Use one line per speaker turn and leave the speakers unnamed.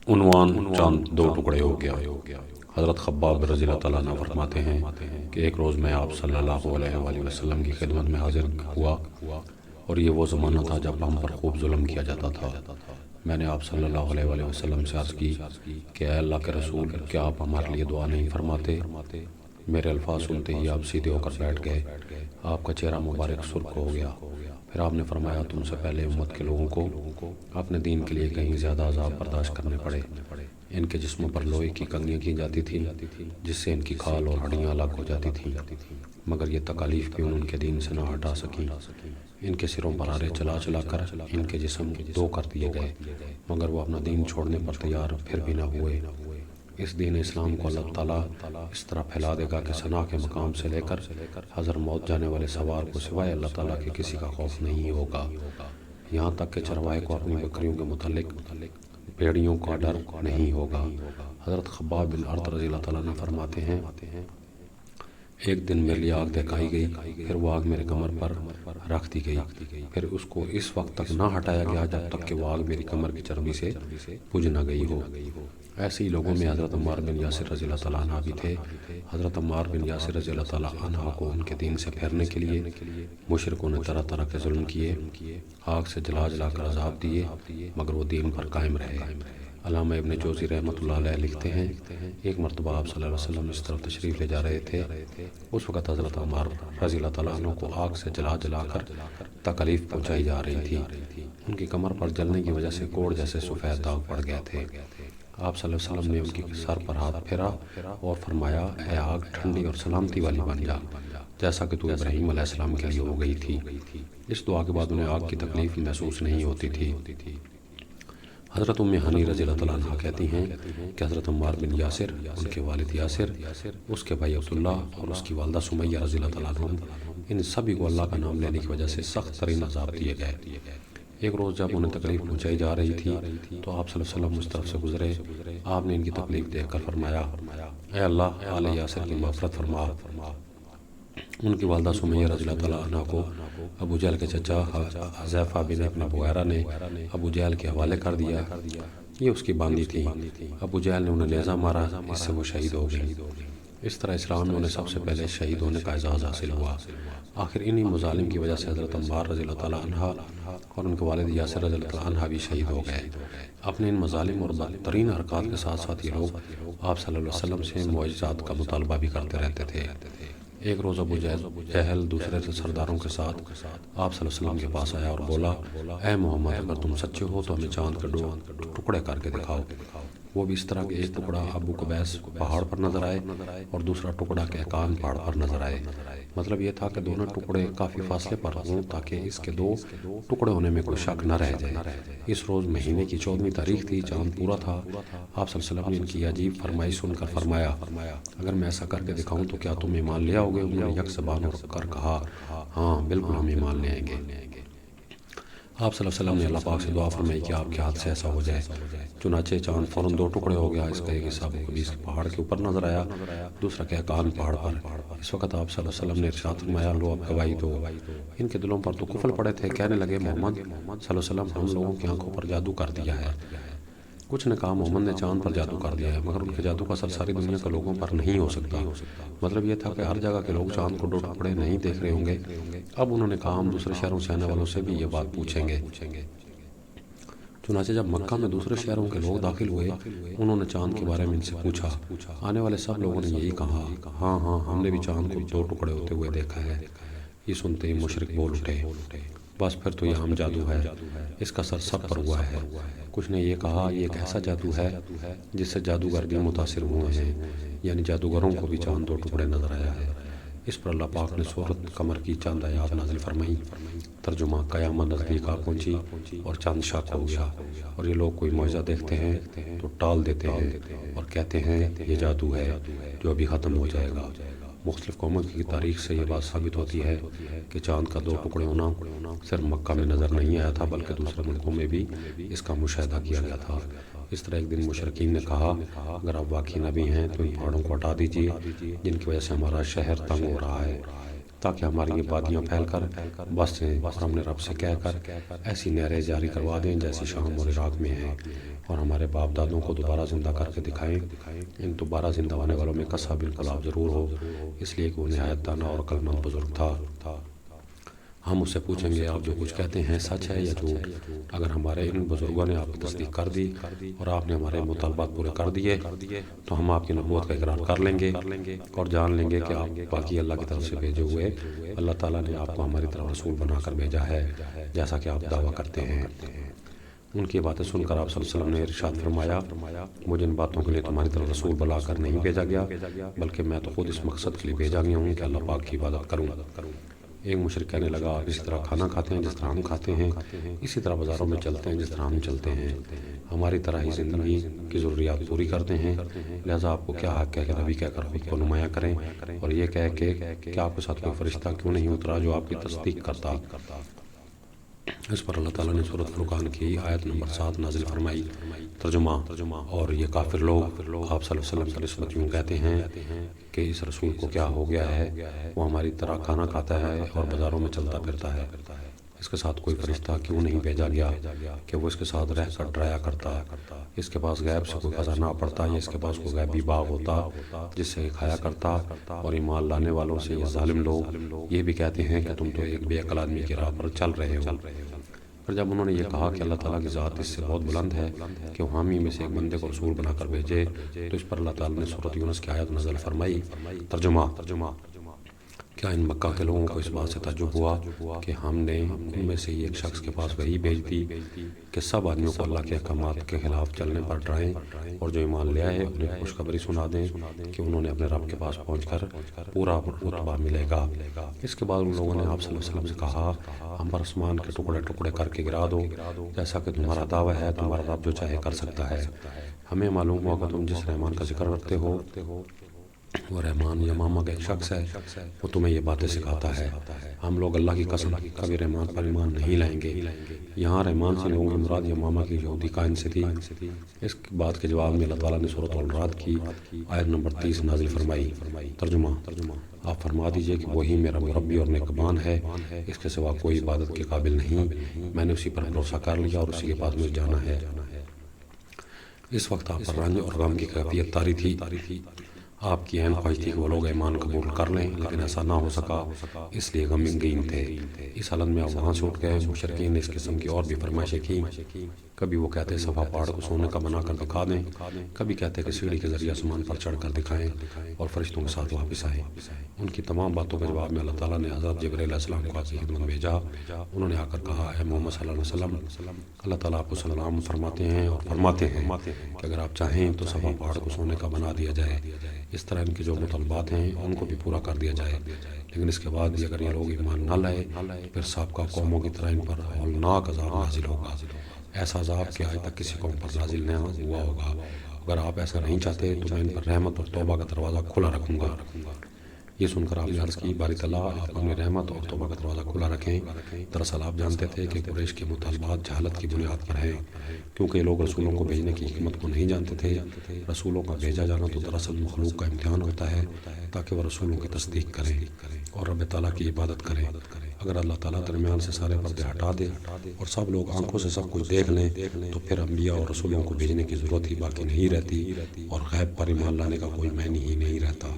عنوان چاند دو ٹکڑے ہو گیا۔ حضرت خباب رضی اللہ تعالیٰ عنہ فرماتے ہیں کہ ایک روز میں آپ صلی اللہ علیہ وآلہ وسلم کی خدمت میں حاضر ہوا، اور یہ وہ زمانہ تھا جب ہم پر خوب ظلم کیا جاتا تھا۔ میں نے آپ صلی اللہ علیہ وآلہ وسلم سے عرض کی کہ اے اللہ کے رسول، کیا آپ ہمارے لیے دعا نہیں فرماتے؟ میرے الفاظ سنتے ہی آپ سیدھے ہو کر بیٹھ گئے، آپ کا چہرہ مبارک سرخ ہو گیا۔ پھر آپ نے فرمایا، تم سے پہلے امت کے لوگوں کو اپنے دین کے لیے کہیں زیادہ عذاب برداشت کرنے پڑے۔ ان کے جسموں پر لوہے کی کنگھیاں کی جاتی تھیں جس سے ان کی کھال اور ہڈیاں الگ ہو جاتی تھیں، مگر یہ تکالیف بھی ان کے دین سے نہ ہٹا سکیں۔ ان کے سروں پر آرے چلا چلا کر ان کے جسم دو کر دیے گئے، مگر وہ اپنا دین چھوڑنے پر تیار پھر بھی نہ ہوئے۔ اس دین اسلام کو اللہ تعالیٰ اس طرح پھیلا دے گا کہ ثنا کے مقام سے لے کر حضر موت جانے والے سوار کو سوائے اللہ تعالیٰ کے کسی کا خوف نہیں ہوگا، یہاں تک کہ چرواہے کو اپنی بکریوں کے متعلق بھیڑیوں کا ڈر نہیں ہوگا۔ حضرت خباب بن ارت رضی اللہ تعالیٰ عنہ فرماتے ہیں، ایک دن میرے لیے آگ دکھائی گئی، پھر وہ آگ میرے کمر پر رکھ دی گئی، پھر اس کو اس وقت تک نہ ہٹایا گیا جب تک کہ وہ آگ میری کمر کی چربی سے بجھ نہ گئی ہو۔ ایسے ہی لوگوں میں حضرت عمار بن یاسر رضی اللہ تعالیٰ عنہ بھی تھے۔ حضرت عمار بن یاسر رضی اللہ تعالیٰ عنہ کو ان کے دین سے پھیرنے کے لیے مشرکوں نے طرح طرح کے ظلم کیے، آگ سے جلا جلا کر عذاب دیے، مگر وہ دین پر قائم رہے۔ علامہ ابن جوزی رحمۃ اللہ علیہ لکھتے ہیں، ایک مرتبہ آپ صلی اللہ علیہ وسلم اس طرف تشریف لے جا رہے تھے، اس وقت حضرت عمار رضی اللہ تعالیٰ عنہ کو آگ سے جلا جلا کر تکلیف پہنچائی جا رہی تھی۔ ان کی کمر پر جلنے کی وجہ سے کوڑ جیسے سفید داغ پڑ گئے تھے۔ آپ صلی اللہ علیہ وسلم نے ان کی سر پر ہاتھ پھیرا اور فرمایا، اے آگ، ٹھنڈی اور سلامتی والی بن جا، جیسا کہ تو ابراہیم علیہ السلام کے لیے ہو گئی تھی۔ اس دعا کے بعد انہیں آگ کی تکلیف محسوس نہیں ہوتی تھی۔ حضرت ام ہانی رضی اللہ تعالیٰ عنہ کہتی ہیں کہ حضرت عمار بن یاسر، ان کے والد یاسر، اس کے بھائی عبداللہ اور اس کی والدہ سمیہ رضی اللہ تعالیٰ عنہ، ان سبھی کو اللہ کا نام لینے کی وجہ سے سخت ترین عذاب دیے گئے۔ ایک روز جب انہیں تکلیف پہنچائی جا رہی تھی تو آپ صلی اللہ علیہ وسلم اس طرف سے گزرے۔ آپ نے ان کی تکلیف دیکھ کر فرمایا، اے اللہ، آل یاسر کی مغفرت فرما۔ ان کی والدہ سمیہ رضی اللہ تعالیٰ عنہ کو ابو جہل کے چچا حذیفہ بن ابن بغیرہ نے ابو جہل کے حوالے کر دیا۔ یہ اس کی باندی تھی۔ ابو جہل نے انہیں نیزہ مارا، اس سے وہ شہید ہو گئی۔ اس طرح اسلام میں انہیں سب سے پہلے شہید ہونے کا اعزاز حاصل ہوا۔ آخر انہی مظالم کی وجہ سے حضرت عمار رضی اللہ تعالیٰ عنہ اور ان کے والد یاسر رضی اللہ تعالیٰ عنہ بھی شہید ہو گئے۔ اپنے ان مظالم اور بدترین حرکات کے ساتھ ساتھ یہ لوگ آپ صلی اللہ علیہ وسلم سے معجزات کا مطالبہ بھی کرتے رہتے تھے۔ ایک روز ابو جہل دوسرے سرداروں کے ساتھ آپ صلی اللہ علیہ وسلم کے پاس آیا اور بولا، اے محمد، اگر تم سچے ہو تو ہمیں چاند کے دو ٹکڑے کر کے دکھاؤ۔ وہ بھی اس طرح کہ ایک ٹکڑا ابو قبیس پہاڑ پر نظر آئے اور دوسرا ٹکڑا کہکان پہاڑ پر نظر آئے۔ مطلب یہ تھا کہ دونوں ٹکڑے کافی فاصلے پر ہوں تاکہ اس کے دو ٹکڑے ہونے میں کوئی شک نہ رہ جائے۔ اس روز مہینے کی 14ویں تاریخ تھی، چاند پورا تھا۔ آپ صلی اللہ علیہ وسلم نے ان کی عجیب فرمائش سن کر فرمایا، اگر میں ایسا کر کے دکھاؤں تو کیا تم ایمان لے آؤ گے؟ انہوں نے یک زبان ہو کر کہا، ہاں بالکل، ہم ایمان لے آئیں گے۔ آپ صلی اللہ علیہ وسلم نے اللہ پاک سے دعا فرمائی کہ آپ کے ہاتھ سے ایسا ہو جائے۔ چنانچہ چاند فوراً دو ٹکڑے ہو گیا۔ اس کا ایک حصہ ابو قبیس پہاڑ کے اوپر نظر آیا، دوسرا کہکان پہاڑ پر۔ اس وقت آپ صلی اللہ علیہ وسلم نے ارشاد فرمایا، لو اب گواہی دو۔ ان کے دلوں پر تو کفل پڑے تھے، کہنے لگے، محمد صلی اللہ علیہ وسلم ہم لوگوں کی آنکھوں پر جادو کر دیا ہے۔ کچھ نے کہا، محمد نے چاند پر جادو کر دیا ہے، مگر ان کے جادو کا اثر ساری دنیا کے لوگوں پر نہیں ہو سکتا۔ مطلب یہ تھا کہ ہر جگہ کے لوگ چاند کو دو ٹکڑے نہیں دیکھ رہے ہوں گے۔ اب انہوں نے کہا، ہم دوسرے شہروں سے آنے والوں سے بھی یہ بات پوچھیں گے۔ چنانچہ جب مکہ میں دوسرے شہروں کے لوگ داخل ہوئے، انہوں نے چاند کے بارے میں ان سے پوچھا۔ آنے والے سب لوگوں نے یہی کہا، ہاں ہاں، ہم نے بھی چاند کو دو ٹکڑے ہوتے ہوئے دیکھا ہے۔ یہ سنتے ہی مشرک بول اٹھے، بس پھر تو یہ ہم جادو ہے، اس کا اثر سب پر ہوا ہے۔ کچھ نے یہ کہا، یہ ایک ایسا جادو ہے جس سے جادوگر بھی متاثر ہوئے ہیں، یعنی جادوگروں کو بھی چاند دو ٹکڑے نظر آیا ہے۔ اس پر اللہ پاک نے سورۃ قمر کی چند آیات نازل فرمائیں۔ ترجمہ، قیامت نزدیک آ پہنچی اور چاند شق ہو گیا، اور یہ لوگ کوئی معجزہ دیکھتے ہیں تو ٹال دیتے ہیں اور کہتے ہیں یہ جادو ہے جو ابھی ختم ہو جائے گا۔ مختلف قوموں کی تاریخ سے یہ بات ثابت ہوتی ہے کہ چاند کا دو ٹکڑے ہونا صرف مکہ میں نظر نہیں آیا تھا بلکہ دوسرے ملکوں میں بھی اس کا مشاہدہ کیا گیا تھا۔ اس طرح ایک دن مشرکین نے کہا، اگر آپ واقعی نبی ہیں تو ان پہاڑوں کو ہٹا دیجیے جن کی وجہ سے ہمارا شہر تنگ ہو رہا ہے تاکہ ہماری یہ وادیاں پھیل کر بس جائیں اور ہم نے رب سے کہہ کر ایسی نہریں جاری کروا دیں جیسی شام اور عراق میں ہیں، اور ہمارے باپ دادوں کو دوبارہ زندہ کر کے دکھائیں۔ ان دوبارہ زندہ ہونے والوں میں کسا بالکل آپ ضرور ہو، اس لیے کہ وہ نہایت دانا اور عقل مند بزرگ تھا۔ ہم اس سے پوچھیں گے آپ جو کچھ کہتے ہیں سچ ہے یا جھوٹ؟ اگر ہمارے ان بزرگوں نے آپ کی تصدیق کر دی اور آپ نے ہمارے مطالبات پورے کر دیے تو ہم آپ کی نبوت کا اقرار کر لیں گے اور جان لیں گے کہ آپ باقی اللہ کی طرف سے بھیجے ہوئے اللہ تعالیٰ نے آپ کو ہماری طرف رسول بنا کر بھیجا ہے، جیسا کہ آپ دعویٰ کرتے ہیں۔ ان کی باتیں سن کر آپ صلی اللہ علیہ وسلم نے ارشاد فرمایا، مجھے ان باتوں کے لیے تمہاری طرف رسول بلا کر نہیں بھیجا گیا، بلکہ میں تو خود اس مقصد کے لیے بھیجا گیا ہوں کہ اللہ پاک کی عبادت کروں۔ ایک مشرک کہنے لگا، آپ اسی طرح کھانا کھاتے ہیں جس طرح ہم کھاتے ہیں، اسی طرح بازاروں میں چلتے ہیں جس طرح ہم چلتے ہیں، ہماری طرح ہی زندگی کی ضروریات پوری کرتے ہیں، لہٰذا آپ کو کیا حق ہے کہ نبی کہہ کر خود کو نمایاں کریں اور یہ کہہ کے کہ آپ کے ساتھ کوئی فرشتہ کیوں نہیں اترا جو آپ کی تصدیق کرتا؟ اس پر اللہ تعالیٰ نے سورۃ فرقان کی آیت نمبر 7 نازل فرمائی۔ ترجمہ، اور یہ کافر لوگ آپ صلی اللہ علیہ وسلم کی نسبت یوں کہتے ہیں کہ اس رسول کو کیا ہو گیا ہے، وہ ہماری طرح کھانا کھاتا ہے اور بازاروں میں چلتا پھرتا ہے، اس کے ساتھ کوئی فرشتہ کیوں نہیں بھیجا گیا کہ وہ اس کے ساتھ رہ کر ڈرایا کرتا، اس کے پاس غیب سے کوئی خزانہ پڑتا یا اس کے پاس کوئی غیبی باغ ہوتا جس سے کھایا کرتا۔ اور ایمان لانے والوں سے یہ ظالم لوگ یہ بھی کہتے ہیں کہ تم تو ایک بے عقل آدمی کی راہ پر چل رہے ہو۔ پھر جب انہوں نے یہ کہا کہ اللہ تعالیٰ کی ذات اس سے بہت بلند ہے کہ وہ ہم ہی میں سے ایک بندے کو رسول بنا کر بھیجے، تو اس پر اللہ تعالیٰ نے سورۃ یونس کی آیت نازل فرمائی۔ ترجمہ، کیا ان مکہ کے لوگوں کو اس بات سے تعجب ہوا کہ ہم نے ان میں سے ایک شخص کے پاس وحی بھیج دی کہ سب آدمیوں کو اللہ کے احکامات کے خلاف چلنے پر ڈرائیں، اور جو ایمان لے آئے انہیں خوشخبری سنا دیں کہ انہوں نے اپنے رب کے پاس پہنچ کر پورا رتبہ ملے گا۔ اس کے بعد ان لوگوں نے آپ صلی اللہ علیہ وسلم سے کہا، ہم پر آسمان کے ٹکڑے ٹکڑے کر کے گرا دو، جیسا کہ تمہارا دعویٰ ہے، تمہارا رب جو چاہے کر سکتا ہے۔ ہمیں معلوم ہوا کہ تم جس رحمان کا ذکر کرتے ہو وہ رحمان یمامہ کا ایک شخص ہے، وہ تمہیں یہ باتیں سکھاتا ہے۔ ہم لوگ اللہ کی قسم کبھی رحمان پر ایمان نہیں لائیں گے۔ یہاں رحمان سے لوگوں کی مراد یمامہ کی یہودی کائن سے تھی۔ اس بات کے جواب میں اللہ تعالیٰ نے سورۃ الرعد کی آیت نمبر 30 نازل فرمائی۔ ترجمہ، آپ فرما دیجئے کہ وہی میرا مربی اور نگہبان ہے، اس کے سوا کوئی عبادت کے قابل نہیں، میں نے اسی پر بھروسہ کر لیا اور اسی کے پاس مجھے جانا ہے۔ اس وقت آپ پر رنج اور غم کی کیفیت طاری تھی۔ آپ کی عین خواہش تھی کہ وہ لوگ ایمان قبول کر لیں، لیکن ایسا نہ ہو سکا، اس لیے غمگین تھے۔ اس حالت میں آپ وہاں سے اٹھ گئے۔ مشرکین نے اس قسم کی اور بھی فرمائشیں کی، کبھی وہ کہتے صفا پہاڑ کو سونے کا بنا کر دکھا دیں، کبھی کہتے کہ سیڑھی کے ذریعے آسمان پر چڑھ کر دکھائیں اور فرشتوں کے ساتھ واپس آئیں۔ ان کی تمام باتوں کے جواب میں اللہ تعالیٰ نے حضرت جبرائیل علیہ السلام کو آپ کی خدمت بھیجا۔ انہوں نے آ کر کہا، اے محمد صلی اللہ علیہ وسلم، اللہ تعالیٰ آپ کو سلام فرماتے ہیں اور فرماتے ہیں کہ اگر آپ چاہیں تو صفا پہاڑ کو سونے کا بنا دیا جائے، اس طرح ان کے جو مطالبات ہیں ان کو بھی پورا کر دیا جائے، لیکن اس کے بعد بھی اگر یہ لوگ ایمان نہ لائے پھر سابقہ قوموں کی طرح ان پر ہولناک عذاب نازل ہوگا، ایسا عذاب کہ آج تک کسی قوم پر نازل نہ ہوا ہوگا۔ اگر آپ ایسا نہیں چاہتے تو میں ان پر رحمت اور توبہ کا دروازہ کھلا رکھوں گا۔ یہ سن کر آپ نے عرض کی، باری تعالیٰ آپ اپنی رحمت اور توبہ کا دروازہ کھلا رکھیں۔ دراصل آپ جانتے تھے کہ قریش کے مطالبات جہالت کی بنیاد پر ہیں، کیونکہ یہ لوگ رسولوں کو بھیجنے کی حکمت کو نہیں جانتے تھے۔ رسولوں کا بھیجا جانا تو دراصل مخلوق کا امتحان ہوتا ہے تاکہ وہ رسولوں کی تصدیق کریں اور رب تعالیٰ کی عبادت کریں۔ اگر اللہ تعالیٰ درمیان سے سارے پردے ہٹا دے اور سب لوگ آنکھوں سے سب کچھ دیکھ لیں تو پھر انبیاء اور رسولوں کو بھیجنے کی ضرورت ہی باقی نہیں رہتی اور غیب پر ایمان لانے کا کوئی معنی ہی نہیں رہتا۔